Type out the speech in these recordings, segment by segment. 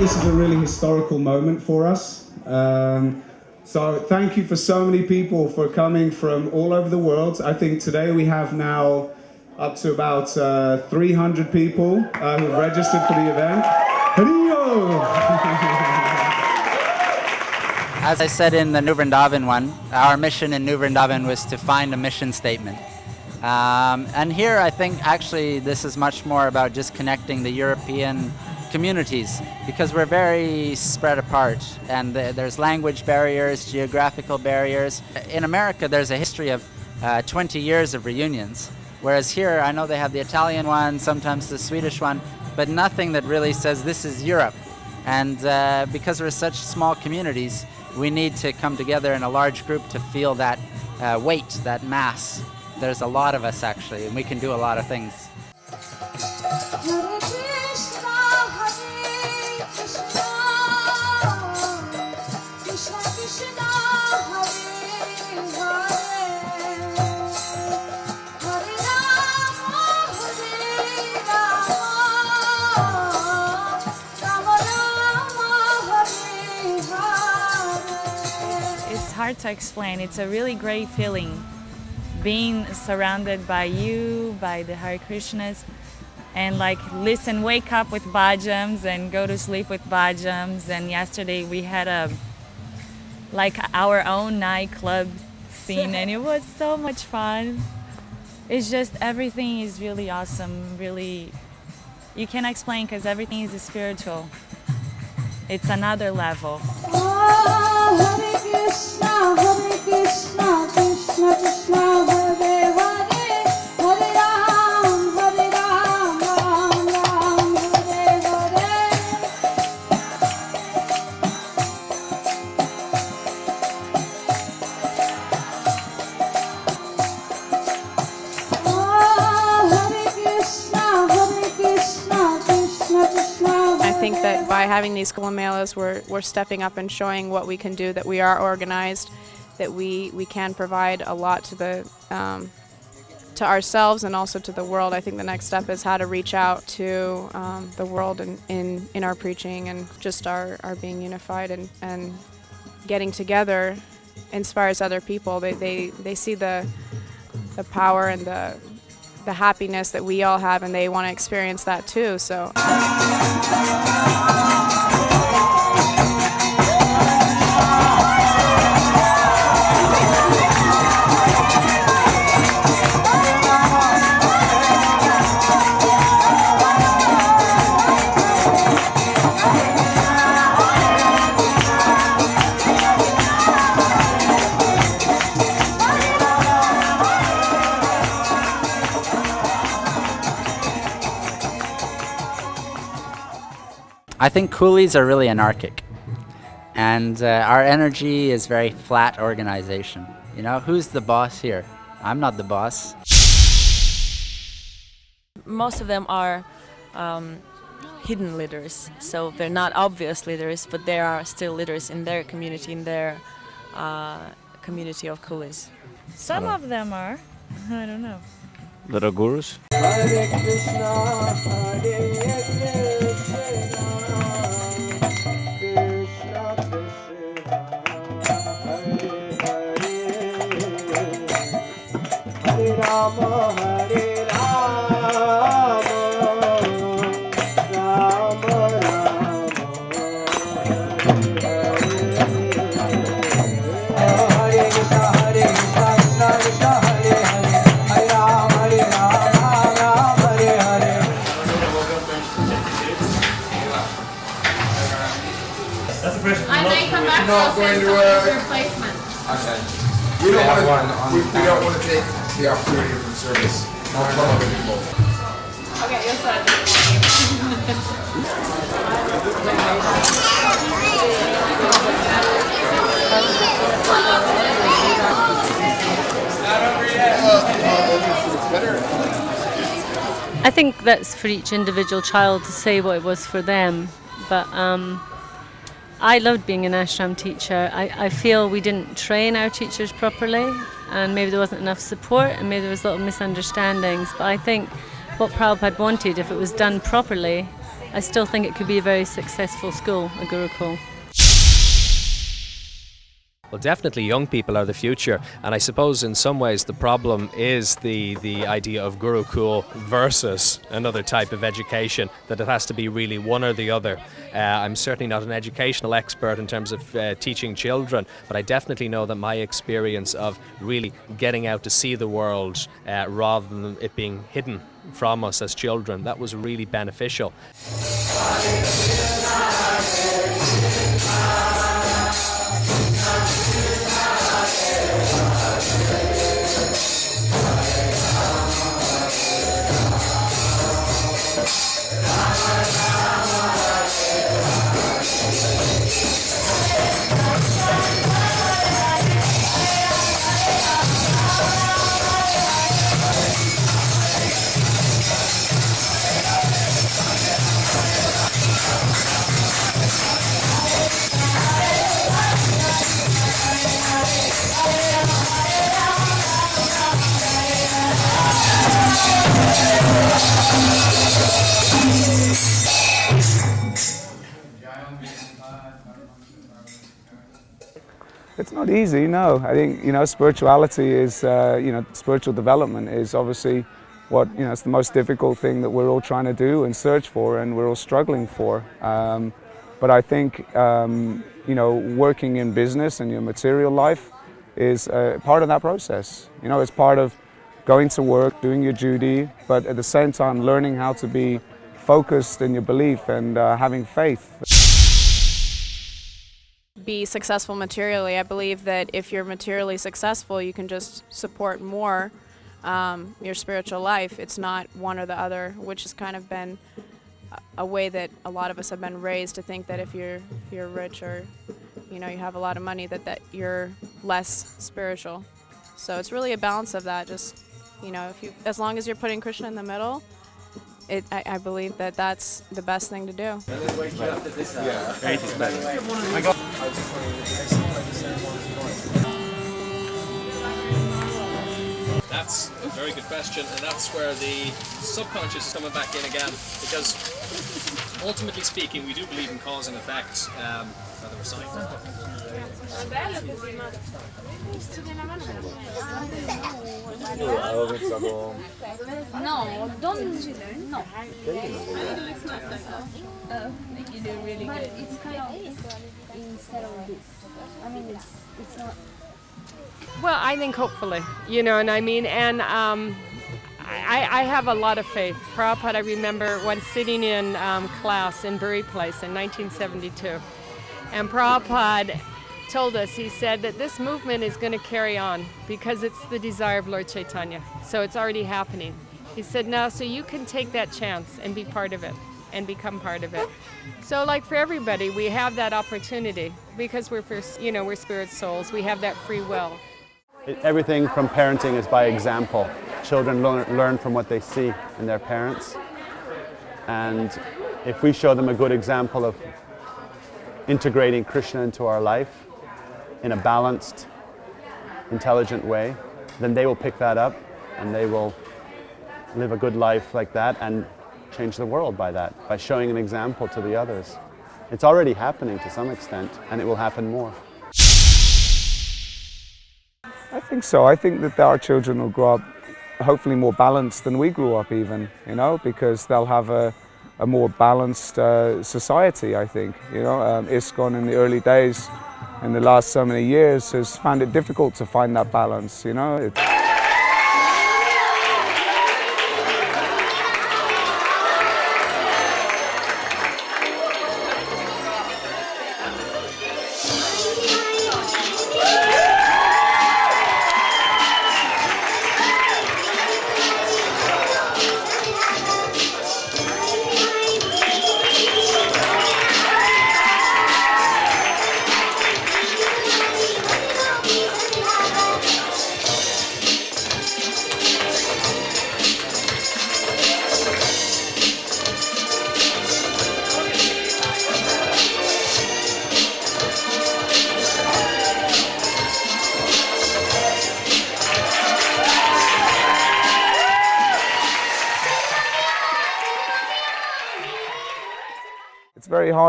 this is a really historical moment for us. So thank you for so many people for coming from all over the world. I think today we have now up to about 300 people who've registered for the event. As I said in the New Vrindavan one, our mission in New Vrindavan was to find a mission statement. And here I think actually this is much more about just connecting the European communities, because we're very spread apart and there's language barriers, geographical barriers. In America there's a history of 20 years of reunions, whereas here I know they have the Italian one, sometimes the Swedish one, but nothing that really says this is Europe. And because we're such small communities, we need to come together in a large group to feel that weight, that mass. There's a lot of us actually, and we can do a lot of things. It's hard to explain. It's a really great feeling being surrounded by you, by the Hare Krishnas, and like wake up with bhajams and go to sleep with bhajams. And yesterday we had our own nightclub scene, and it was so much fun. It's just everything is really awesome. Really, you can't explain because everything is spiritual. It's another level. Hare Krishna, Krishna Krishna, Hare Hare, Hare Ram, Ram Ram, Hare Hare. I think that by having these Kulimelas, we're stepping up and showing what we can do, that we are organized, that we can provide a lot to to ourselves and also to the world. I think the next step is how to reach out to the world in our preaching, and just our being unified and getting together inspires other people. They see the power and the happiness that we all have, and they want to experience that too. So. I think coolies are really anarchic, and our energy is very flat organization. You know, who's the boss here? I'm not the boss. Most of them are hidden leaders, so they're not obvious leaders, but they are still leaders in their community, in their community of coolies. Some of them are. I don't know. Little gurus? Hare Krishna, Hare Krishna, Krishna Krishna, Hare Hare, Hare Rama, Hare Rama, Rama Rama, Hare Krishna, Hare Krishna, Krishna Hare Hare, Hare Rama, Hare Rama, Rama Hare Hare. That's the person. I may come back to us as someone's replacement. Okay. We don't want to take the opportunity from service. Not from other people. Okay, you'll start. I think that's for each individual child to say what it was for them, but I loved being an ashram teacher. I feel we didn't train our teachers properly, and maybe there wasn't enough support, and maybe there was little misunderstandings, but I think what Prabhupada wanted, if it was done properly, I still think it could be a very successful school, a Gurukul. Well, definitely young people are the future, and I suppose in some ways the problem is the idea of Gurukul versus another type of education, that it has to be really one or the other. I'm certainly not an educational expert in terms of teaching children, but I definitely know that my experience of really getting out to see the world rather than it being hidden from us as children, that was really beneficial. It's not easy, no. I think, spirituality is, spiritual development is obviously what, it's the most difficult thing that we're all trying to do and search for, and we're all struggling for. But I think, working in business and your material life is part of that process. It's part of going to work, doing your duty, but at the same time learning how to be focused in your belief and having faith. Be successful materially. I believe that if you're materially successful, you can just support more your spiritual life. It's not one or the other, which has kind of been a way that a lot of us have been raised to think that if you're rich or you have a lot of money that you're less spiritual. So it's really a balance of that. Just as long as you're putting Krishna in the middle, I believe that that's the best thing to do. That's a very good question, and that's where the subconscious is coming back in again, because ultimately speaking, we do believe in cause and effect. No, don't. No. You do really But good. it's kind of instead of this. I mean, it's not. Well, I think hopefully, and I mean, and I have a lot of faith. Prabhupada, I remember once sitting in class in Bury Place in 1972, and Prabhupada told us, he said that this movement is going to carry on because it's the desire of Lord Chaitanya. So it's already happening. He said, now, so you can take that chance and be part of it and become part of it. So like for everybody, we have that opportunity because we're spirit souls. We have that free will. Everything from parenting is by example. Children learn from what they see in their parents. And if we show them a good example of integrating Krishna into our life in a balanced, intelligent way, then they will pick that up and they will live a good life like that and change the world by that, by showing an example to the others. It's already happening to some extent, and it will happen more. I think so. I think that our children will grow up hopefully more balanced than we grew up even, because they'll have a more balanced society, I think. ISKCON in the early days, in the last so many years, has found it difficult to find that balance,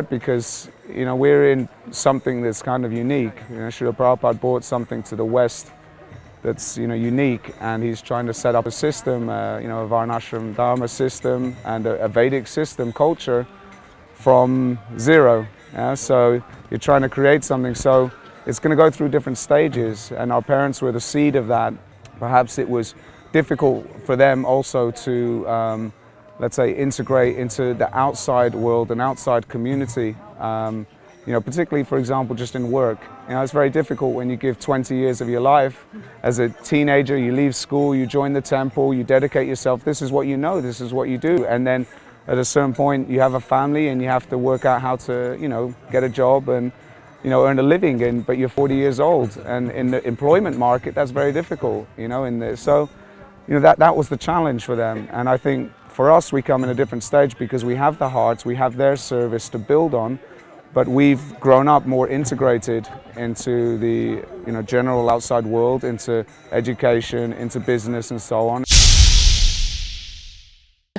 heart because, you know, we're in something that's kind of unique. You know, Srila Prabhupada brought something to the West that's, you know, unique, and he's trying to set up a system, you know, a Varnashram Dharma system and a Vedic system culture from zero. Yeah? So you're trying to create something, so it's going to go through different stages, and our parents were the seed of that. Perhaps it was difficult for them also to, let's say, integrate into the outside world and outside community. You know, particularly, for example, just in work. You know, it's very difficult when you give 20 years of your life. As a teenager, you leave school, you join the temple, you dedicate yourself. This is what you know, this is what you do. And then at a certain point, you have a family and you have to work out how to, you know, get a job and, you know, earn a living. But you're 40 years old. And in the employment market, that's very difficult, you know. So, you know, that was the challenge for them. And I think for us, we come in a different stage because we have the hearts, we have their service to build on. But we've grown up more integrated into the, you know, general outside world, into education, into business and so on.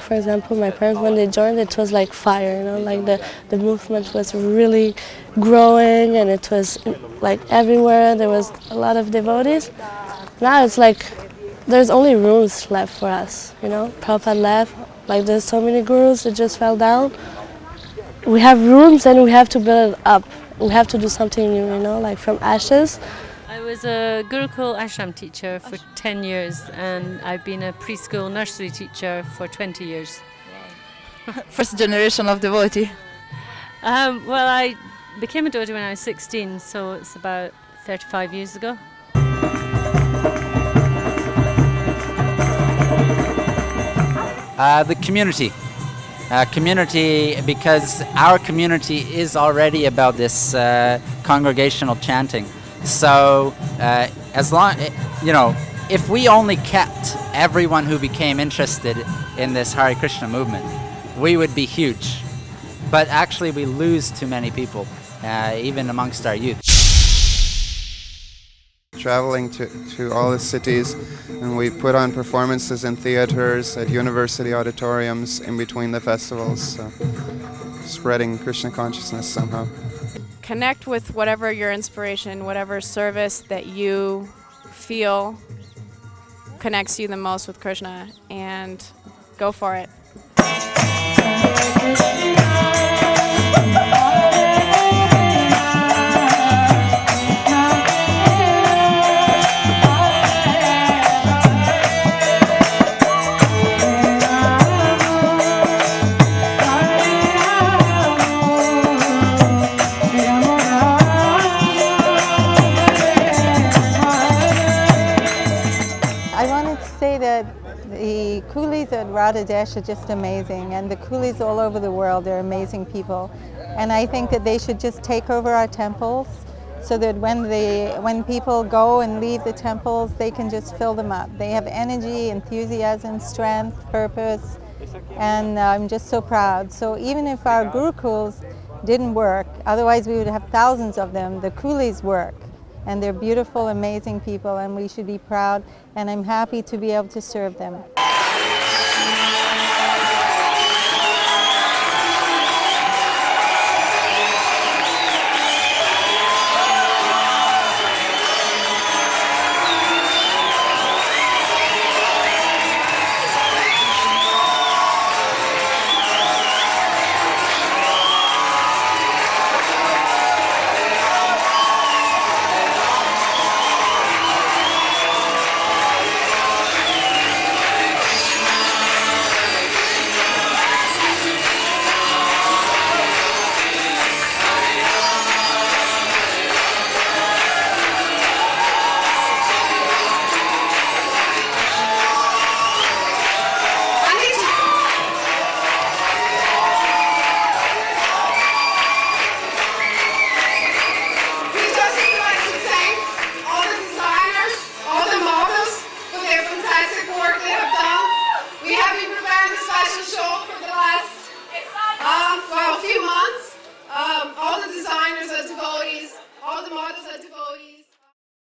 For example, my parents, when they joined, it was like fire, you know, like the movement was really growing and it was like everywhere, there was a lot of devotees. Now it's like there's only rooms left for us, you know. Prabhupada left, like there's so many gurus that just fell down. We have rooms and we have to build it up. We have to do something new, you know, like from ashes. I was a Gurukul ashram teacher for 10 years and I've been a preschool nursery teacher for 20 years. First generation of devotee? Well, I became a devotee when I was 16, so it's about 35 years ago. The community. Community, because our community is already about this congregational chanting. So as long, you know, if we only kept everyone who became interested in this Hare Krishna movement, we would be huge. But actually we lose too many people, even amongst our youth. Traveling to all the cities, and we put on performances in theaters, at university auditoriums, in between the festivals, so spreading Krishna consciousness somehow. Connect with whatever your inspiration, whatever service that you feel connects you the most with Krishna, and go for it. The coolies at Radhadesh are just amazing, and the coolies all over the world are amazing people. And I think that they should just take over our temples so that when people go and leave the temples, they can just fill them up. They have energy, enthusiasm, strength, purpose, and I'm just so proud. So even if our gurukuls didn't work, otherwise we would have thousands of them, the coolies work. And they're beautiful, amazing people, and we should be proud, and I'm happy to be able to serve them.